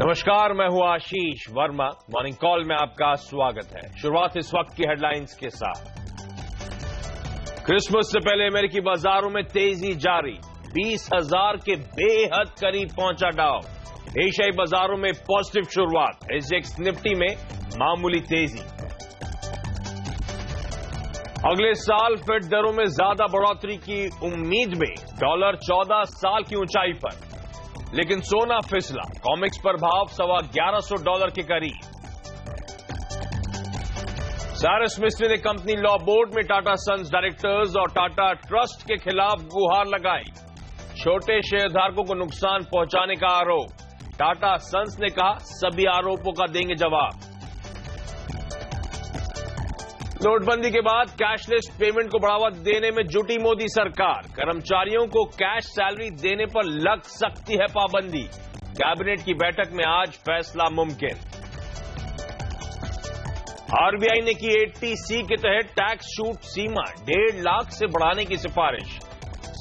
नमस्कार, मैं हूं आशीष वर्मा। मॉर्निंग कॉल में आपका स्वागत है। शुरुआत इस वक्त की हेडलाइंस के साथ। क्रिसमस से पहले अमेरिकी बाजारों में तेजी जारी, 20,000 के बेहद करीब पहुंचा डाउ। एशियाई बाजारों में पॉजिटिव शुरुआत, एसजीएक्स निफ्टी में मामूली तेजी। अगले साल फेड दरों में ज्यादा बढ़ोतरी की उम्मीद में डॉलर 14 साल की ऊंचाई पर, लेकिन सोना फिसला, कॉमिक्स पर भाव $11,200 के करीब। साइरस मिस्त्री ने कंपनी लॉ बोर्ड में टाटा सन्स डायरेक्टर्स और टाटा ट्रस्ट के खिलाफ गुहार लगाई। छोटे शेयरधारकों को नुकसान पहुंचाने का आरोप। टाटा सन्स ने कहा सभी आरोपों का देंगे जवाब। नोटबंदी के बाद कैशलेस पेमेंट को बढ़ावा देने में जुटी मोदी सरकार। कर्मचारियों को कैश सैलरी देने पर लग सकती है पाबंदी। कैबिनेट की बैठक में आज फैसला मुमकिन। आरबीआई ने की 80C के तहत टैक्स छूट सीमा 1.5 लाख से बढ़ाने की सिफारिश।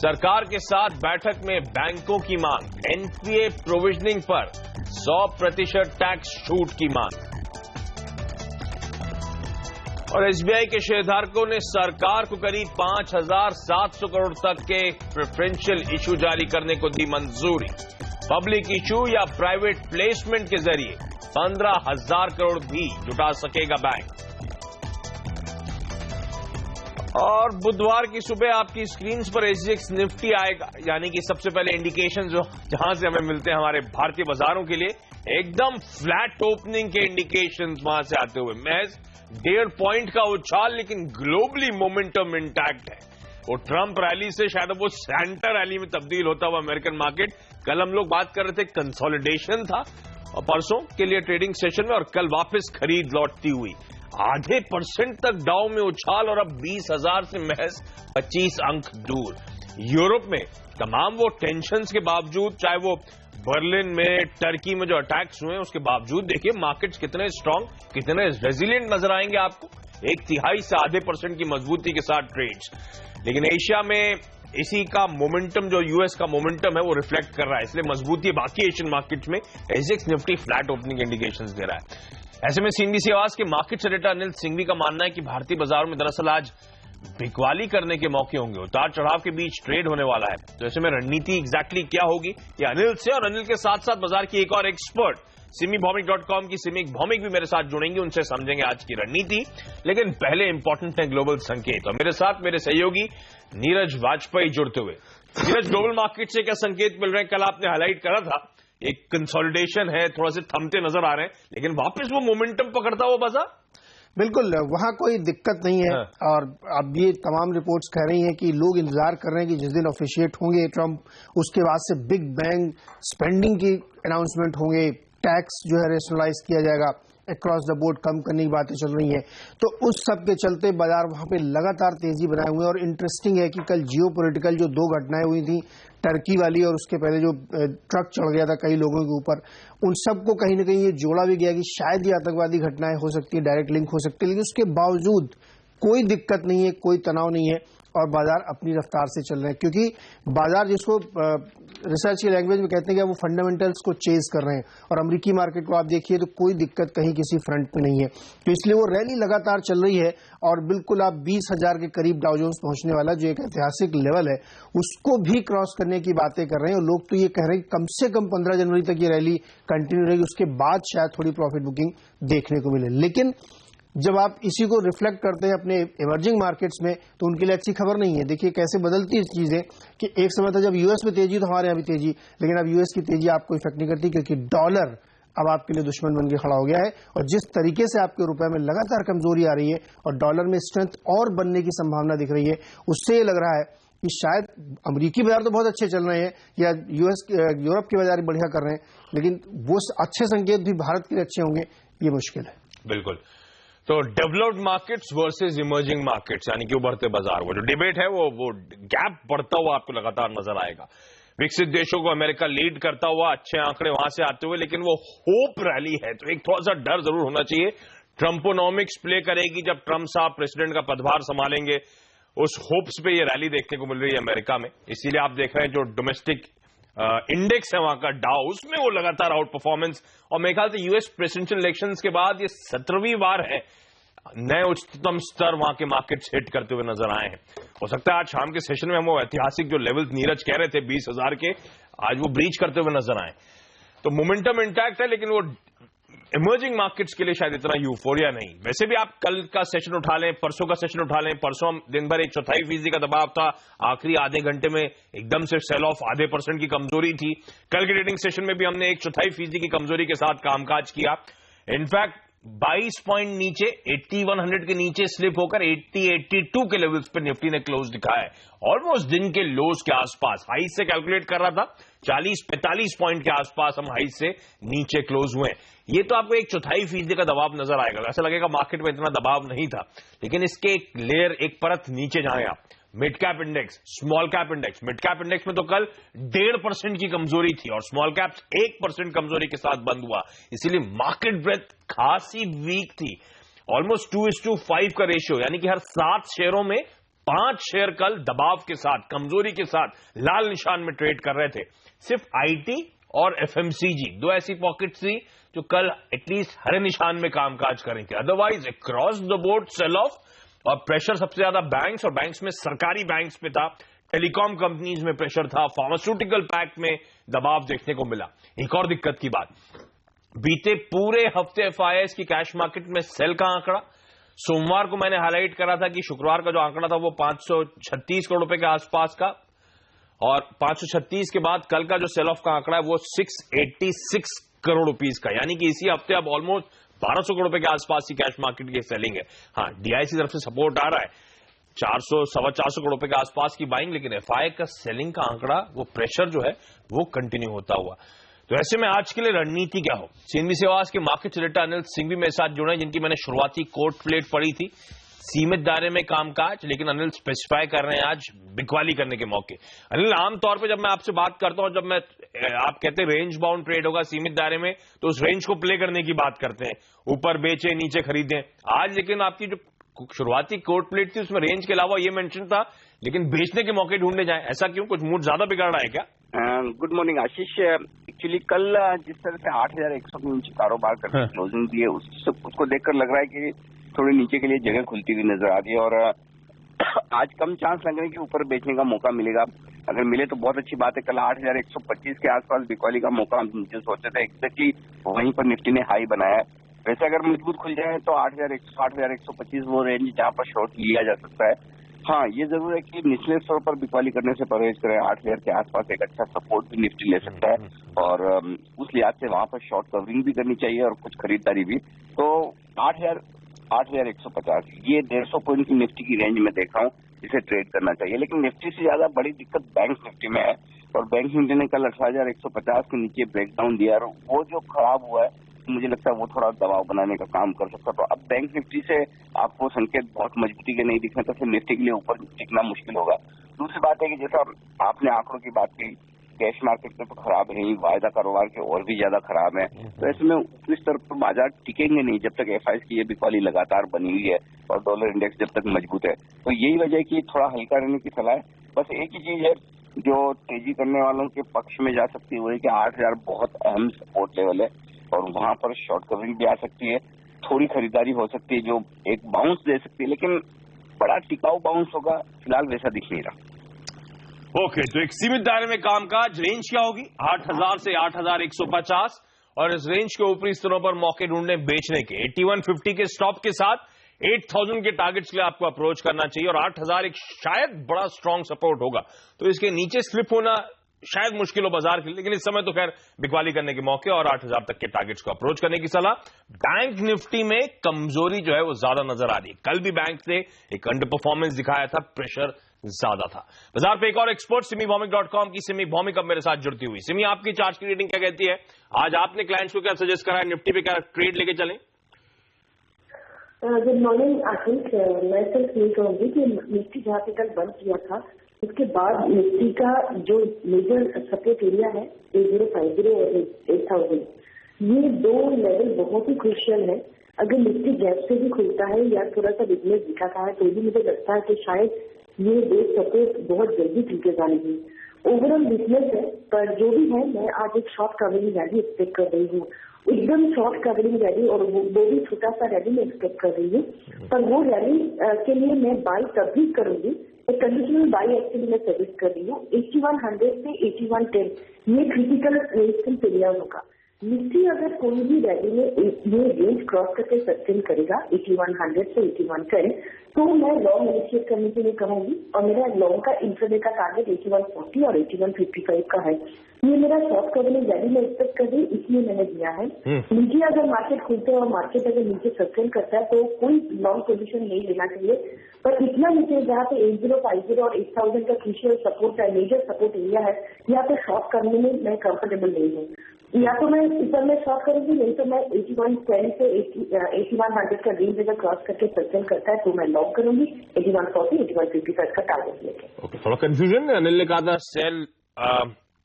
सरकार के साथ बैठक में बैंकों की मांग। एनपीए प्रोविजनिंग पर 100% टैक्स छूट की मांग। और एसबीआई के शेयरधारकों ने सरकार को करीब 5,700 करोड़ तक के प्रेफरेंशियल इशू जारी करने को दी मंजूरी। पब्लिक इशू या प्राइवेट प्लेसमेंट के जरिए 15,000 करोड़ भी जुटा सकेगा बैंक। और बुधवार की सुबह आपकी स्क्रीन पर एसजीएक्स निफ्टी आएगा, यानी कि सबसे पहले इंडिकेशन जो जहां से हमें मिलते हैं हमारे भारतीय बाजारों के लिए, एकदम फ्लैट ओपनिंग के इंडिकेशन वहां से आते हुए महज 1.5 पॉइंट का उछाल, लेकिन ग्लोबली मोमेंटम इंटैक्ट है। वो ट्रंप रैली से शायद वो सेंटर रैली में तब्दील होता हुआ अमेरिकन मार्केट। कल हम लोग बात कर रहे थे कंसोलिडेशन था और परसों के लिए ट्रेडिंग सेशन में, और कल वापस खरीद लौटती हुई 0.5% तक डाउ में उछाल, और अब 20,000 से महज 25 अंक दूर। यूरोप में तमाम वो टेंशंस के बावजूद, चाहे वो बर्लिन में, टर्की में जो अटैक्स हुए, उसके बावजूद देखिए मार्केट्स कितने स्ट्रांग, कितने रेजिलिएंट नजर आएंगे आपको। 1/3 से 0.5% की मजबूती के साथ ट्रेड्स। लेकिन एशिया में इसी का मोमेंटम, जो यूएस का मोमेंटम है, वो रिफ्लेक्ट कर रहा है, इसलिए मजबूती बाकी एशियन मार्केट्स में। SGX Nifty flat opening indications दे रहा है। ऐसे में सीएनबीसी आवाज के मार्केट एडिटर अनिल सिंघवी का मानना है कि भारतीय बाजारों में दरअसल आज बिकवाली करने के मौके होंगे। उतार चढ़ाव के बीच ट्रेड होने वाला है। तो ऐसे में रणनीति एग्जैक्टली क्या होगी, ये अनिल से, और अनिल के साथ साथ बाजार की एक और एक्सपर्ट सिमीभौमिक.com की सिमी भौमिक भी मेरे साथ जुड़ेंगे, उनसे समझेंगे आज की रणनीति। लेकिन पहले इंपॉर्टेंट है ग्लोबल संकेत, और मेरे साथ मेरे सहयोगी नीरज वाजपेयी जुड़ते हुए। नीरज, ग्लोबल मार्केट से क्या संकेत मिल रहे हैं? कल आपने हाईलाइट करा था एक कंसोलिडेशन है, थोड़ा से थमते नजर आ रहे हैं, लेकिन वापस वो मोमेंटम पकड़ता हुआ बाजार। बिल्कुल, वहां कोई दिक्कत नहीं है। और अब ये तमाम रिपोर्ट्स कह रही हैं कि लोग इंतजार कर रहे हैं कि जिस दिन ऑफिशिएट होंगे ट्रंप, उसके बाद से बिग बैंग स्पेंडिंग की अनाउंसमेंट होंगे, टैक्स जो है रेशनलाइज किया जाएगा, अक्रॉस द बोर्ड कम करने की बातें चल रही हैं। तो उस सब के चलते बाजार वहां पे लगातार तेजी बनाए हुए हैं। और इंटरेस्टिंग है कि कल जियोपॉलिटिकल जो 2 घटनाएं हुई थी, टर्की वाली और उसके पहले जो ट्रक चढ़ गया था कई लोगों के ऊपर, उन सबको कहीं ना कहीं ये जोड़ा भी गया कि शायद ये आतंकवादी घटनाएं हो सकती है, डायरेक्ट लिंक हो सकती है। लेकिन उसके बावजूद कोई दिक्कत नहीं है, कोई तनाव नहीं है, और बाजार अपनी रफ्तार से चल रहे हैं। क्योंकि बाजार, जिसको रिसर्च की लैंग्वेज में कहते हैं कि वो फंडामेंटल्स को चेज कर रहे हैं, और अमेरिकी मार्केट को आप देखिए तो कोई दिक्कत कहीं किसी फ्रंट पे नहीं है। तो इसलिए वो रैली लगातार चल रही है, और बिल्कुल आप 20,000 के करीब डाउ जोन्स पहुंचने वाला जो एक ऐतिहासिक लेवल है, उसको भी क्रॉस करने की बातें कर रहे हैं। और लोग तो ये कह रहे हैं कि कम से कम 15 जनवरी तक ये रैली कंटिन्यू रहेगी, उसके बाद शायद थोड़ी प्रॉफिट बुकिंग देखने को मिले। लेकिन जब आप इसी को रिफ्लेक्ट करते हैं अपने इमर्जिंग मार्केट्स में, तो उनके लिए अच्छी खबर नहीं है। देखिए कैसे बदलती है चीजें, कि एक समय था जब यूएस में तेजी तो हमारे यहाँ भी तेजी, लेकिन अब यूएस की तेजी आपको इफेक्ट नहीं करती, क्योंकि डॉलर अब आपके लिए दुश्मन बन के खड़ा हो गया है। और जिस तरीके से आपके रुपए में लगातार कमजोरी आ रही है और डॉलर में स्ट्रेंथ और बनने की संभावना दिख रही है, उससे ये लग रहा है कि शायद अमेरिकी बाजार तो बहुत अच्छे चल रहे हैं, या यूरोप के बाजार बढ़िया कर रहे हैं, लेकिन वो अच्छे संकेत भी भारत के लिए अच्छे होंगे, ये मुश्किल है। बिल्कुल। तो developed markets versus emerging markets, यानी कि उभरते बाजार, वो जो डिबेट है वो गैप बढ़ता हुआ आपको लगातार नजर आएगा। विकसित देशों को अमेरिका लीड करता हुआ, अच्छे आंकड़े वहां से आते हुए, लेकिन वो होप रैली है, तो एक थोड़ा सा डर जरूर होना चाहिए। ट्रंपोनॉमिक्स प्ले करेगी जब ट्रंप साहब प्रेसिडेंट का पदभार संभालेंगे, उस होप्स पे ये रैली देखने को मिल रही है अमेरिका में। इसीलिए आप देख रहे हैं जो डोमेस्टिक इंडेक्स है वहां का डाउ, उसमें वो लगातार आउट परफॉर्मेंस, और मेरे ख्याल से यूएस प्रेसिडेंशियल इलेक्शंस के बाद ये 17वीं बार है नए उच्चतम स्तर वहां के मार्केट्स हिट करते हुए नजर आए हैं। हो सकता है आज शाम के सेशन में हम वो ऐतिहासिक जो लेवल नीरज कह रहे थे 20,000 के, आज वो ब्रीच करते हुए नजर आए। तो मोमेंटम इंटैक्ट है, लेकिन वो इमर्जिंग मार्केट्स के लिए शायद इतना यूफोरिया नहीं। वैसे भी आप कल का सेशन उठा लें, परसों का सेशन उठा लें, परसों दिन भर 1/4% का दबाव था, आखिरी आधे घंटे में एकदम से सेल ऑफ, आधे % की कमजोरी थी। कल के ट्रेडिंग सेशन में भी हमने 1/4% की कमजोरी के साथ कामकाज किया। इनफैक्ट 22 पॉइंट नीचे 8100 के नीचे स्लिप होकर 80-82 के लेवल्स पे निफ्टी ने क्लोज दिखाया है, ऑलमोस्ट दिन के लोज के आसपास। हाई से कैलकुलेट कर रहा था 40-45 पॉइंट के आसपास हम हाई से नीचे क्लोज हुए। ये तो आपको 1/4% का दबाव नजर आएगा। ऐसा लगेगा मार्केट में इतना दबाव नहीं था, लेकिन इसके एक लेयर, एक परत नीचे जाए आप। Mid cap index, small cap index, mid cap index में तो कल 1.5% की कमजोरी थी और स्मॉल कैप्स 1% कमजोरी के साथ बंद हुआ, इसीलिए मार्केट ब्रेथ खासी वीक थी। ऑलमोस्ट 2:5 का रेशियो, यानी कि हर 7 शेयरों में 5 शेयर कल दबाव के साथ, कमजोरी के साथ लाल निशान में ट्रेड कर रहे थे। सिर्फ आईटी और एफएमसीजी दो ऐसी पॉकेट्स थी जो कल एटलीस्ट हरे निशान में कामकाज करेंगे, otherwise across the board sell off, और प्रेशर सबसे ज्यादा बैंक्स, और बैंक्स में सरकारी बैंक्स पे था, टेलीकॉम कंपनीज में प्रेशर था, फार्मास्यूटिकल पैक में दबाव देखने को मिला। एक और दिक्कत की बात, बीते पूरे हफ्ते एफआईआईस की कैश मार्केट में सेल का आंकड़ा, सोमवार को मैंने हाईलाइट करा था कि शुक्रवार का जो आंकड़ा था वो 536 करोड़ रुपए के आसपास का, और 536 के बाद कल का जो सेल ऑफ का आंकड़ा है वो 686 करोड़ रुपीस का, यानी कि इसी हफ्ते अब ऑलमोस्ट 1200 करोड़ रुपए के आसपास की कैश मार्केट की सेलिंग है। हाँ, डीआईसी तरफ से सपोर्ट आ रहा है, 400-425 करोड़ रुपए के आसपास की बाइंग, लेकिन एफआई का सेलिंग का आंकड़ा, वो प्रेशर जो है वो कंटिन्यू होता हुआ। तो ऐसे में आज के लिए रणनीति क्या हो? सीएनबीसी आवाज के मार्केट एडिटर अनिल सिंह भी मेरे साथ जुड़े हैं, जिनकी मैंने शुरुआती कोट प्लेट पढ़ी थी, सीमित दायरे में कामकाज, लेकिन अनिल स्पेसिफाई कर रहे हैं आज बिकवाली करने के मौके। अनिल, आमतौर पे जब मैं आपसे बात करता हूं, जब आप कहते हैं रेंज बाउंड ट्रेड होगा सीमित दायरे में, तो उस रेंज को प्ले करने की बात करते हैं, ऊपर बेचे नीचे खरीदें। आज लेकिन आपकी जो शुरुआती कोट प्लेट थी उसमें रेंज के अलावा ये मेंशन था, लेकिन बेचने के मौके ढूंढने जाए, ऐसा क्यों? कुछ मूड ज्यादा बिगड़ रहा है क्या? गुड मॉर्निंग आशीष। एक्चुअली कल जिस तरह से 8,100 के नीचे कारोबार करके क्लोजिंग दी है, उसको देखकर लग रहा है कि थोड़ी नीचे के लिए जगह खुलती हुई नजर आ रही है, और आज कम चांस लग रहे हैं कि ऊपर बेचने का मौका मिलेगा। अगर मिले तो बहुत अच्छी बात है। कल 8,125 के आसपास बिकवाली का मौका हम जो सोचे थे, एग्जैक्टली वहीं पर निफ्टी ने हाई बनाया। वैसे अगर मजबूत खुल जाए तो 8,100, 8,125 वो रेंज जहाँ पर शॉर्ट लिया जा सकता है। हाँ, ये जरूर है कि निचले स्तर पर बिकवाली करने से परहेज करें। 8,000 के आसपास एक अच्छा सपोर्ट भी निफ्टी ले सकता है, और उस लिहाज से वहां पर शॉर्ट कवरिंग भी करनी चाहिए और कुछ खरीदारी भी। तो 8,150 ये 150 पॉइंट की निफ्टी की रेंज में देख रहा हूँ, इसे ट्रेड करना चाहिए। लेकिन निफ्टी से ज्यादा बड़ी दिक्कत बैंक निफ्टी में है, और बैंक निफ्टी ने कल 18,150 के नीचे ब्रेकडाउन दिया, और वो जो खराब हुआ है मुझे लगता है वो थोड़ा दबाव बनाने का काम कर सकता है। तो अब बैंक निफ्टी से आपको संकेत बहुत मजबूती के नहीं दिखने, तो फिर निफ्टी के लिए ऊपर टिकना मुश्किल होगा। दूसरी बात है कि जैसा आपने आंकड़ों की बात की, कैश मार्केट में तो खराब है ही, वायदा कारोबार के और भी ज्यादा खराब है। तो इसमें ऊपरी स्तर पर बाजार टिकेंगे नहीं जब तक एफआईआईस की ये बिकवाली लगातार बनी हुई है और डॉलर इंडेक्स जब तक मजबूत है। तो यही वजह है कि थोड़ा हल्का रहने की सलाह है। बस एक ही चीज है जो तेजी करने वालों के पक्ष में जा सकती है, वो है कि 8,000 बहुत अहम सपोर्ट लेवल है, और वहां पर शॉर्ट कवरिंग भी आ सकती है, थोड़ी खरीदारी हो सकती है जो एक बाउंस दे सकती है, लेकिन बड़ा टिकाऊ बाउंस होगा फिलहाल वैसा दिख नहीं रहा। ओके, तो एक सीमित दायरे में कामकाज, रेंज क्या होगी? 8,000 से 8,150, और इस रेंज के ऊपरी स्तरों पर मौके ढूंढने बेचने के। 8150 के स्टॉप के साथ 8,000 के टारगेट्स के लिए आपको अप्रोच करना चाहिए, और 8,000 एक शायद बड़ा स्ट्रॉन्ग सपोर्ट होगा, तो इसके नीचे स्लिप होना शायद मुश्किल हो बाजार के लिए, लेकिन इस समय तो खैर बिकवाली करने के मौके और 8,000 तक के टारगेट्स को अप्रोच करने की सलाह। बैंक निफ्टी में कमजोरी जो है वो ज्यादा नजर आ रही है। कल भी बैंक से एक अंडर परफॉर्मेंस दिखाया था, प्रेशर ज्यादा था। बाजार पे एक और एक्सपर्ट सिमी भौमिक.com की सिमी भौमिक अब मेरे साथ जुड़ती हुई। सिमी, आपकी चार्ट की रीडिंग क्या कहती है? आज आपने क्लाइंट्स को क्या सजेस्ट करा है? निफ्टी पे क्या ट्रेड लेके चलें? गुड मॉर्निंग आशीष। मैं सिर्फ ये कहूंगी कि निफ्टी जहाँ पे कल बंद किया था, उसके बाद निफ्टी का जो मेजर सपोर्ट एरिया है 8050 और 8000, ये दो लेवल बहुत ही क्रूशियल है। अगर निफ्टी गैप से भी खुलता है या थोड़ा सा वीकनेस दिखाता है, तो भी मुझे लगता है कि शायद ये दो सपोर्ट बहुत जल्दी टूटेगा नहीं। ओवरऑल वीकनेस है, पर जो भी है मैं आज एक शॉर्ट कवरिंग रैली एक्सपेक्ट कर रही हूँ, एकदम शॉर्ट कवरिंग रैली, और वो भी छोटा सा रैली में एक्सपेक्ट कर रही हूँ। पर वो रैली के लिए मैं बाई तब भी करूंगी, एक कंडीशनल बाई एक्चुअली मैं सजेस्ट कर रही हूँ 8100 से 8110, ये क्रिटिकल रेजिस्टेंस एरिया होगा। निफ्टी अगर कोई भी रैली में ये रेंज क्रॉस करके सस्टेन करेगा 8100 से 8110, तो मैं लॉन्ग इनिशिएट करने के लिए कहूंगी, और मेरा लॉन्ग का इंट्राडे का टारगेट 8140 और 8155 का है। ये मेरा शॉर्ट कवरिंग रैली में एक्सपेक्ट कर रही, इसलिए मैंने दिया है। नीचे अगर मार्केट खुलते हैं और मार्केट अगर नीचे सस्टेन करता है तो कोई लॉन्ग पोजीशन नहीं लेना चाहिए, पर इतना नीचे जहाँ पे 8050 और 8000 का क्रूशियल सपोर्ट है, मेजर सपोर्ट एरिया है, यहाँ पे शॉर्ट करने में मैं कंफर्टेबल नहीं हूँ। या तो मैं ऊपर में शॉर्ट करूंगी, नहीं तो मैं 8110 से 8100 का रेंज अगर क्रॉस करके सस्टेन करता है तो मैं लॉन्ग करूंगी 8140 8155 का टारगेट लेके। ओके, थोड़ा कंफ्यूजन है। अनिल ने कहा था सेल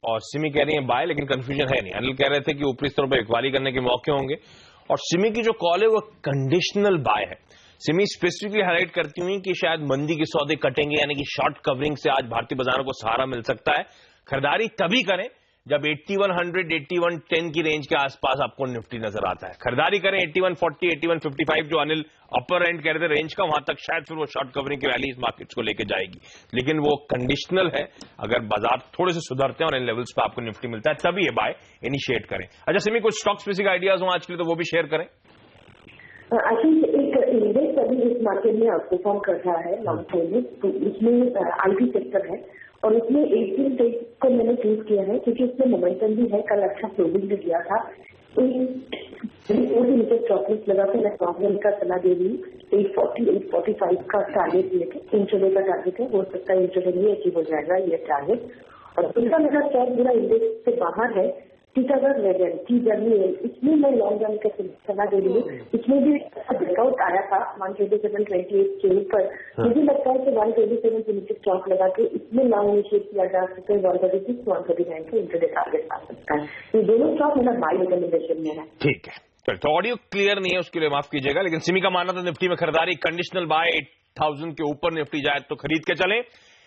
और सिमी कह रही है बाय, लेकिन कंफ्यूजन है नहीं। अनिल कह रहे थे कि ऊपरी स्तरों पर इक्वाली करने के मौके होंगे, और सिमी की जो कॉल है वो कंडीशनल बाय है। सिमी स्पेसिफिकली हाईलाइट करती हुई कि शायद मंदी के सौदे कटेंगे, यानी कि शॉर्ट कवरिंग से आज भारतीय बाजारों को सहारा मिल सकता है। खरीदारी तभी करें जब 8100 8110 की रेंज के आसपास आपको निफ्टी नजर आता है। खरीदारी करें 8140 8155, जो अनिल अपर एंड कह रहे थे रेंज का, वहां तक शायद फिर वो शॉर्ट कवरिंग की रैली इस मार्केट्स को लेके जाएगी, लेकिन वो कंडीशनल है। अगर बाजार थोड़े से सुधरते हैं और इन लेवल्स पे आपको निफ्टी मिलता है तभी ये बाय इनिशिएट करें। अच्छा सिमी, कुछ स्टॉक स्पेसिफिक आइडियाज हो आज के लिए तो वो भी शेयर करें। आशीष, एक इंडेक्स अभी इस मार्केट में परफॉर्म कर रहा है लॉन्ग टर्म में, तो इसमें आईटी सेक्टर है, और उसमें 18 डेज को मैंने चूज किया है क्योंकि उसमें मोमेंटम भी है। कल अच्छा क्लोजिंग भी दिया था, नीचे स्टॉप लगा के मैं प्रॉब्लम का सलाह दे रही हूँ। 840 845 का टारगेट लेके इंट्राडे का टारगेट है, हो सकता है इंट्राडे में अचीव हो जाएगा ये टारगेट। और उनका मेरा स्टॉक पूरा इंडेक्स से बाहर है, टीटागढ़ लेजेंड की जर्नी है, इसमें मैं लॉन्ग रन का सलाह दे रही हूँ। इसमें भी ब्रेकआउट आया था 127.28 के ऊपर, मुझे लगता है कि 127 से नीचे स्टॉक लगा के इसमें लॉन्ग इनिशिएट किया जा सकता है। 136 139 का इंटरडे टारगेट आ सकता है। ये दोनों स्टॉक मेरा बाय रिकमेंडेशन में है। ठीक है, चलो, तो ऑडियो क्लियर नहीं है उसके लिए माफ कीजिएगा, लेकिन सिमी का मानना था निफ्टी में खरीदारी कंडीशनल बाय 8000 के ऊपर निफ्टी जाए तो खरीद के चले।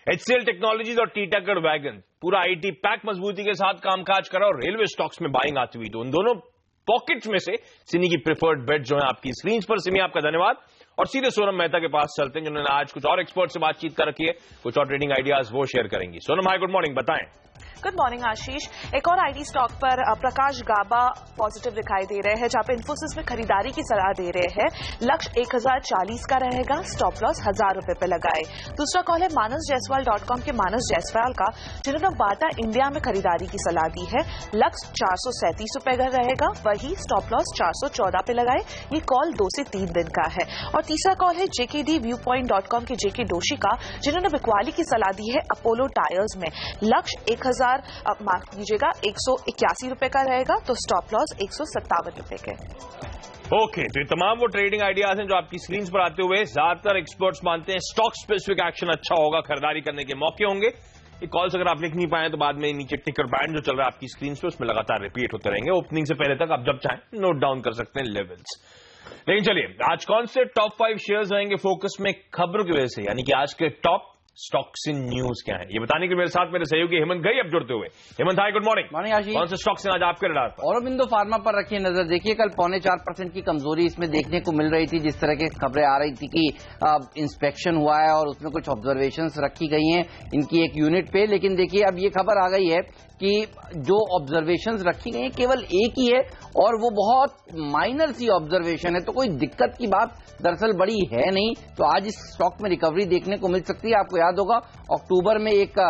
HCL टेक्नोलॉजीज और टीटागढ़ वैगन पूरा आईटी पैक मजबूती के साथ कामकाज करा, और रेलवे स्टॉक्स में बाइंग आती हुई, तो उन दोनों पॉकेट्स में से सिमी की प्रेफर्ड बेट जो है आपकी स्क्रीन पर। सिमी आपका धन्यवाद, और सीधे सोनम मेहता के पास चलते हैं जिन्होंने आज कुछ और एक्सपर्ट से बातचीत कर रखी है, कुछ और ट्रेडिंग आइडियाज वो शेयर करेंगी। सोनम हाई, गुड मॉर्निंग, बताएं। गुड मॉर्निंग आशीष। एक और आईटी स्टॉक पर प्रकाश गाबा पॉजिटिव दिखाई दे रहे हैं, जहां पे इन्फोसिस में खरीदारी की सलाह दे रहे हैं। लक्ष्य 1040 का रहेगा, स्टॉप लॉस 1000 रुपए पे लगाए। दूसरा कॉल है manasjaiswal.com के मानस जायसवाल का, जिन्होंने बाटा इंडिया में खरीदारी की सलाह दी है। लक्ष्य 437 रुपए का रहेगा, वही स्टॉप लॉस 414 पे लगाए। ये कॉल 2 से 3 दिन का है। और तीसरा कॉल है jkdviewpoint.com के जेके दोषी का, जिन्होंने बिकवाली की सलाह दी है अपोलो टायर्स में। लक्ष्य 1000 मार्क कीजिएगा 181 रुपए का रहेगा, तो स्टॉप लॉस 157 रुपए के। ओके, तो ये तमाम वो ट्रेडिंग आइडियाज हैं जो आपकी स्क्रीन पर आते हुए ज्यादातर एक्सपर्ट्स मानते हैं स्टॉक स्पेसिफिक एक्शन अच्छा होगा, खरीदारी करने के मौके होंगे। ये कॉल्स अगर आप लिख नहीं पाए तो बाद में नीचे टिकर बैंड जो चल रहा है आपकी स्क्रीन पे, उसमें लगातार रिपीट होते रहेंगे। ओपनिंग से पहले तक आप जब चाहें नोट डाउन कर सकते हैं लेवल्स। लेकिन चलिए, आज कौन से टॉप 5 शेयर्स रहेंगे फोकस में खबरों की वजह से, यानी कि आज के टॉप स्टॉक्स इन न्यूज क्या है, ये बताने के मेरे साथ मेरे सहयोगी हेमंत गई अब जुड़ते हुए। Hemant hi, good morning. Morning Ashish. कौन से स्टॉक्स आज आपके रडार पर? औरोबिंदो फार्मा पर रखिए नजर। देखिए कल 4.25% की कमजोरी इसमें देखने को मिल रही थी, जिस तरह की खबरें आ रही थी कि इंस्पेक्शन हुआ है और उसमें कुछ ऑब्जर्वेशंस रखी गई हैं इनकी एक यूनिट पे। लेकिन देखिए अब ये खबर आ गई है कि जो ऑब्जर्वेशंस रखी गई हैं केवल एक ही है, और वो बहुत माइनर सी ऑब्जर्वेशन है, तो कोई दिक्कत की बात दरअसल बड़ी है नहीं। तो आज इस स्टॉक में रिकवरी देखने को मिल सकती है। आपको याद होगा अक्टूबर में एक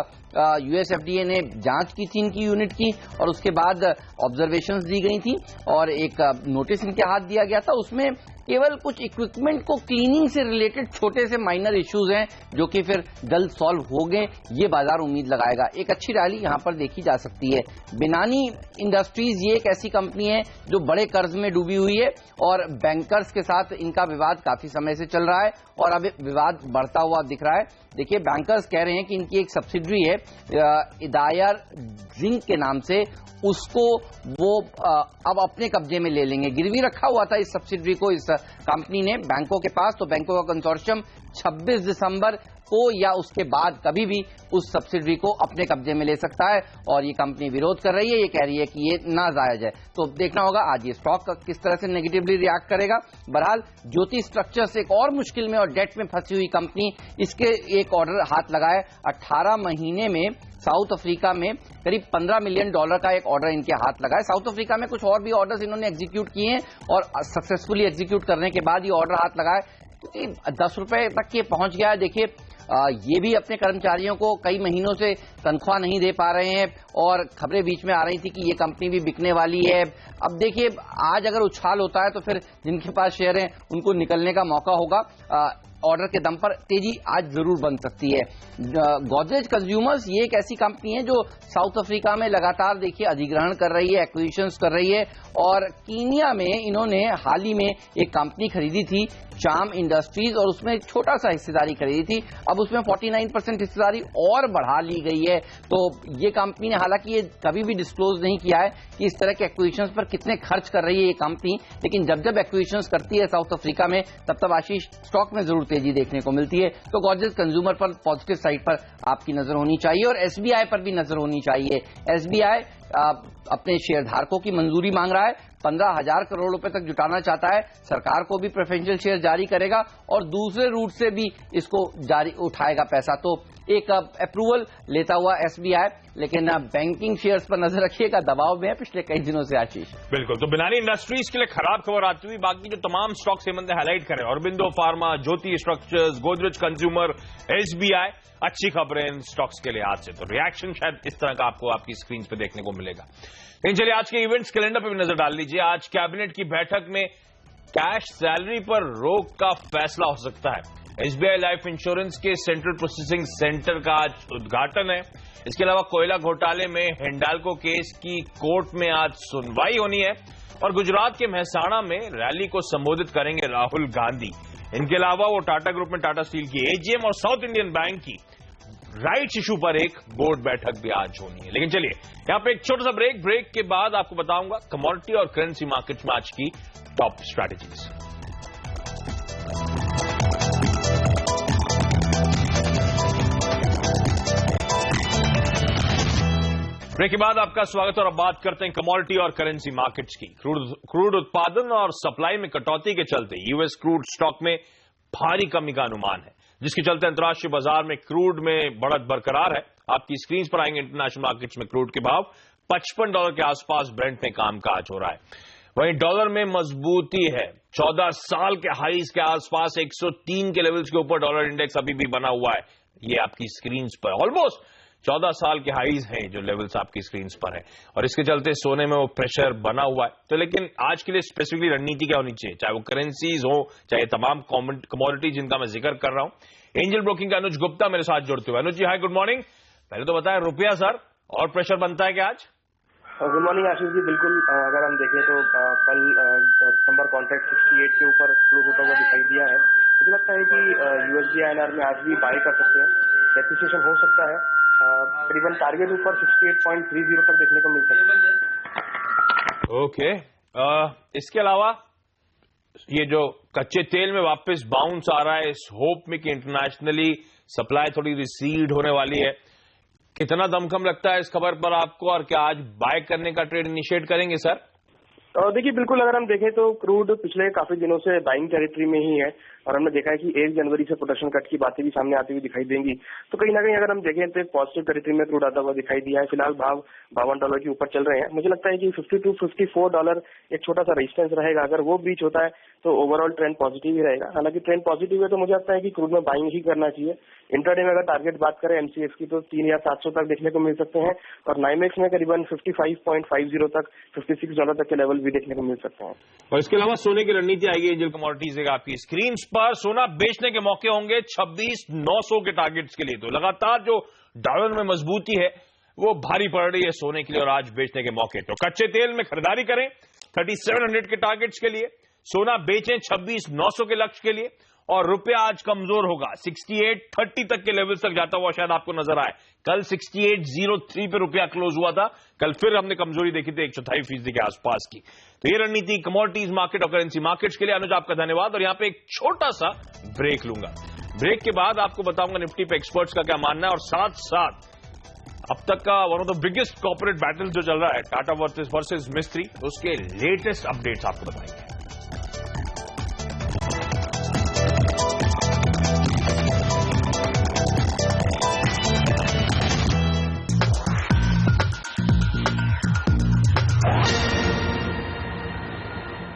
यूएस एफडीए ने जांच की थी इनकी यूनिट की, और उसके बाद ऑब्जर्वेशंस दी गई थी और एक नोटिस इनके हाथ दिया गया था। उसमें केवल कुछ इक्विपमेंट को क्लीनिंग से रिलेटेड छोटे से माइनर इश्यूज हैं जो कि फिर जल्द सॉल्व हो गए, ये बाजार उम्मीद लगाएगा। एक अच्छी रैली यहां पर देखी जा सकती है। बिनानी इंडस्ट्रीज ये एक ऐसी कंपनी है जो बड़े कर्ज में डूबी हुई है और बैंकर्स के साथ इनका विवाद काफी समय से चल रहा है और अब विवाद बढ़ता हुआ दिख रहा है। देखिए बैंकर्स कह रहे हैं कि इनकी एक सब्सिडरी है इदायर जिंक के नाम से, उसको वो अब अपने कब्जे में ले लेंगे। गिरवी रखा हुआ था इस सब्सिडरी को इस कंपनी ने बैंकों के पास, तो बैंकों का कंसोर्शियम 26 दिसंबर को या उसके बाद कभी भी उस सब्सिडी को अपने कब्जे में ले सकता है, और ये कंपनी विरोध कर रही है, ये कह रही है कि ये नाजायज है। तो देखना होगा आज ये स्टॉक किस तरह से नेगेटिवली रिएक्ट करेगा। बहरहाल ज्योति स्ट्रक्चर्स एक और मुश्किल में और डेट में फंसी हुई कंपनी, इसके एक ऑर्डर हाथ लगाए 18 महीने में साउथ अफ्रीका में करीब $15 मिलियन का एक ऑर्डर इनके हाथ लगा है। साउथ अफ्रीका में कुछ और भी ऑर्डर्स इन्होंने एग्जीक्यूट किए हैं और सक्सेसफुली एग्जीक्यूट करने के बाद ये ऑर्डर हाथ लगा है, क्योंकि 10 रुपए तक ये पहुंच गया है। देखिए ये भी अपने कर्मचारियों को कई महीनों से तनख्वाह नहीं दे पा रहे हैं और खबरें बीच में आ रही थी कि ये कंपनी भी बिकने वाली है। अब देखिए आज अगर उछाल होता है तो फिर जिनके पास शेयर हैं उनको निकलने का मौका होगा। ऑर्डर के दम पर तेजी आज जरूर बन सकती है। गोदरेज कंज्यूमर्स ये एक ऐसी कंपनी है जो साउथ अफ्रीका में लगातार देखिए अधिग्रहण कर रही है, एक्विजिशंस कर रही है, और कीनिया में इन्होंने हाल ही में एक कंपनी खरीदी थी चाम इंडस्ट्रीज और उसमें एक छोटा सा हिस्सेदारी खरीदी थी। अब उसमें 49% हिस्सेदारी और बढ़ा ली गई है। तो ये कंपनी ने, हालांकि ये कभी भी डिस्क्लोज नहीं किया है कि इस तरह के एक्विजिशंस पर कितने खर्च कर रही है ये कंपनी, लेकिन जब जब एक्विजिशंस करती है साउथ अफ्रीका में तब आशीष स्टॉक में जरूर तेजी देखने को मिलती है। तो गोदरेज कंज्यूमर पर पॉजिटिव साइड पर आपकी नजर होनी चाहिए और एसबीआई पर भी नजर होनी चाहिए। एसबीआई अपने शेयरधारकों की मंजूरी मांग रहा है, 15,000 करोड़ रुपए तक जुटाना चाहता है, सरकार को भी प्रेफरेंशियल शेयर जारी करेगा और दूसरे रूट से भी इसको जारी उठाएगा पैसा। तो एक अप्रूवल लेता हुआ एसबीआई, लेकिन बैंकिंग शेयर्स पर नजर रखिएगा, दबाव में है पिछले कई दिनों से आशीष। बिल्कुल, तो बिनानी इंडस्ट्रीज के लिए खराब खबर आती हुई बाकी जो तमाम स्टॉक्स हेमंत ने हाईलाइट करे, ऑरबिंदो फार्मा, ज्योति स्ट्रक्चर्स, गोदरेज कंज्यूमर, एसबीआई, अच्छी खबरें इन स्टॉक्स के लिए आज से। तो रिएक्शन शायद इस तरह का आपको आपकी स्क्रीन पे देखने को मिलेगा। लेकिन चलिए आज के इवेंट्स कैलेंडर पर भी नजर डाल लीजिए। आज कैबिनेट की बैठक में कैश सैलरी पर रोक का फैसला हो सकता है। एसबीआई लाइफ इंश्योरेंस के सेंट्रल प्रोसेसिंग सेंटर का आज उद्घाटन है। इसके अलावा कोयला घोटाले में हिंडाल्को केस की कोर्ट में आज सुनवाई होनी है और गुजरात के मेहसाणा में रैली को संबोधित करेंगे राहुल गांधी। इनके अलावा वो टाटा ग्रुप में टाटा स्टील की एजीएम और साउथ इंडियन बैंक की राइट्स इशू पर एक बोर्ड बैठक भी आज होनी है। लेकिन चलिए यहां पे एक छोटा सा ब्रेक के बाद आपको बताऊंगा कमोडिटी और करेंसी मार्केट्स में आज की टॉप स्ट्रैटेजीज। ब्रेक के बाद आपका स्वागत और अब बात करते हैं कमोडिटी और करेंसी मार्केट्स की। क्रूड उत्पादन और सप्लाई में कटौती के चलते यूएस क्रूड स्टॉक में भारी कमी का अनुमान है, जिसके चलते अंतर्राष्ट्रीय बाजार में क्रूड में बढ़त बरकरार है। आपकी स्क्रीन पर आएंगे इंटरनेशनल मार्केट्स में क्रूड के भाव। $55 के आसपास ब्रेंट में कामकाज हो रहा है। वहीं डॉलर में मजबूती है, 14 साल के हाईज के आसपास 103 के लेवल्स के ऊपर डॉलर इंडेक्स अभी भी बना हुआ है। ये आपकी स्क्रीन पर ऑलमोस्ट 14 साल के हाईज हैं जो लेवल्स आपकी स्क्रीन पर है, और इसके चलते सोने में वो प्रेशर बना हुआ है। तो लेकिन आज के लिए स्पेसिफिकली रणनीति क्या होनी चाहिए, चाहे वो करेंसीज हो चाहे तमाम कमोडिटी जिनका मैं जिक्र कर रहा हूं। एंजल ब्रोकिंग का अनुज गुप्ता मेरे साथ जुड़ते हुए। अनुज जी हाय, गुड मॉर्निंग। पहले तो बताएं रुपया सर और प्रेशर बनता है क्या आज? Good morning Ashish ji. बिल्कुल, अगर हम देखें तो कल दिसंबर कॉन्ट्रैक्ट 68 के ऊपर क्लोज होता हुआ दिखाई दिया है। मुझे लगता है कि यूएसडी आईएनआर में आज भी बाय कर सकते हैं, डेप्रिसिएशन हो सकता है, करीबन टारगेट ऊपर 68.30 तक देखने को मिल सकता है। ओके, इसके अलावा ये जो कच्चे तेल में वापस बाउंस आ रहा है इस होप में कि इंटरनेशनली सप्लाई थोड़ी रिसीड होने वाली है, कितना दमखम लगता है इस खबर पर आपको, और क्या आज बाय करने का ट्रेड इनिशिएट करेंगे सर? देखिए बिल्कुल, अगर हम देखें तो क्रूड पिछले काफी दिनों से बाइंग टेरिटरी में ही है और हमने देखा है कि 1 जनवरी से प्रोडक्शन कट की बातें भी सामने आती हुई दिखाई देंगी। तो कहीं ना कहीं अगर हम देखें तो एक पॉजिटिव टेरिटरी में क्रूड आता हुआ दिखाई दिया है। फिलहाल भाव $52 के ऊपर चल रहे हैं। मुझे लगता है कि $52-54 एक छोटा सा रेजिस्टेंस रहेगा। अगर वो ब्रीच होता है तो ओवरऑल ट्रेंड पॉजिटिव ही रहेगा। हालांकि ट्रेंड पॉजिटिव है तो मुझे लगता है कि क्रूड में बाइंग ही करना चाहिए। इंट्राडे में अगर टारगेट बात करें एमसीएक्स की तो 3700 तक देखने को मिल सकते हैं और नाइमेक्स में करीबन 55.50 तक $56 तक के लेवल भी देखने को मिल सकते हैं। और इसके अलावा सोने की रणनीति आएगी एंजल कमोडिटीज आपकी स्क्रीन पर। सोना बेचने के मौके होंगे 26,900 के टारगेट्स के लिए। तो लगातार जो डॉलर में मजबूती है वो भारी पड़ रही है सोने के लिए और आज बेचने के मौके। तो कच्चे तेल में खरीदारी करें 3700 के टारगेट्स के लिए, सोना बेचें 26,900 के लक्ष्य के लिए, और रुपया आज कमजोर होगा। 68.30 तक के लेवल्स तक जाता हुआ शायद आपको नजर आए। कल 68.03 पे रुपया क्लोज हुआ था। कल फिर हमने कमजोरी देखी थी 1.4% के आसपास की। तो ये रणनीति कमोडिटीज मार्केट और करेंसी मार्केट्स के लिए। अनुज आपका धन्यवाद। और यहां पे एक छोटा सा ब्रेक लूंगा। ब्रेक के बाद आपको बताऊंगा निफ्टी पे एक्सपर्ट्स का क्या मानना है, और साथ साथ अब तक का one of the biggest corporate battle जो चल रहा है टाटा वर्सेस मिस्त्री, उसके लेटेस्ट अपडेट्स आपको बताएंगे।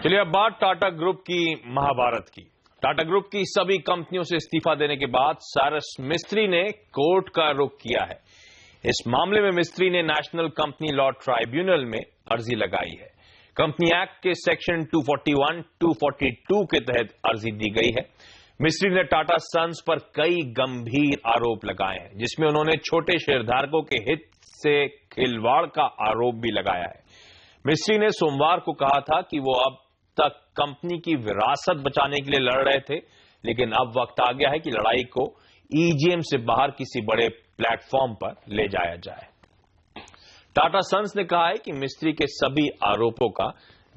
चलिए अब बात टाटा ग्रुप की महाभारत की। टाटा ग्रुप की सभी कंपनियों से इस्तीफा देने के बाद साइरस मिस्त्री ने कोर्ट का रुख किया है। इस मामले में मिस्त्री ने नेशनल कंपनी लॉ ट्राइब्यूनल में अर्जी लगाई है। कंपनी एक्ट के सेक्शन 241, 242 के तहत अर्जी दी गई है। मिस्त्री ने टाटा सन्स पर कई गंभीर आरोप लगाए हैं, जिसमें उन्होंने छोटे शेयरधारकों के हित से खिलवाड़ का आरोप भी लगाया है। मिस्त्री ने सोमवार को कहा था कि वो अब तक कंपनी की विरासत बचाने के लिए लड़ रहे थे, लेकिन अब वक्त आ गया है कि लड़ाई को ईजीएम से बाहर किसी बड़े प्लेटफॉर्म पर ले जाया जाए। टाटा सन्स ने कहा है कि मिस्त्री के सभी आरोपों का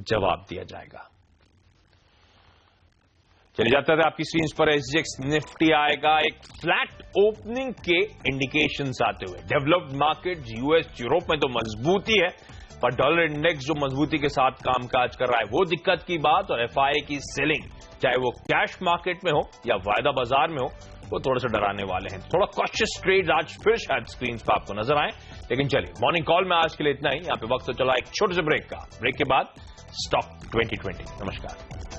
जवाब दिया जाएगा। चले जाते थे आपकी स्क्रीन पर एसजीएक्स निफ्टी आएगा एक फ्लैट ओपनिंग के इंडिकेशंस आते हुए। डेवलप्ड मार्केट यूएस यूरोप में तो मजबूती है, पर डॉलर इंडेक्स जो मजबूती के साथ कामकाज कर रहा है वो दिक्कत की बात। और एफआईआई की सेलिंग, चाहे वो कैश मार्केट में हो या वायदा बाजार में हो, वो थोड़े से डराने वाले हैं। थोड़ा कॉशियस ट्रेड आज फिर शायद स्क्रीन पर आपको नजर आए। लेकिन चलिए मॉर्निंग कॉल में आज के लिए इतना ही। यहां पे वक्त तो चला एक छोटे से ब्रेक का। ब्रेक के बाद स्टॉक 2020। नमस्कार।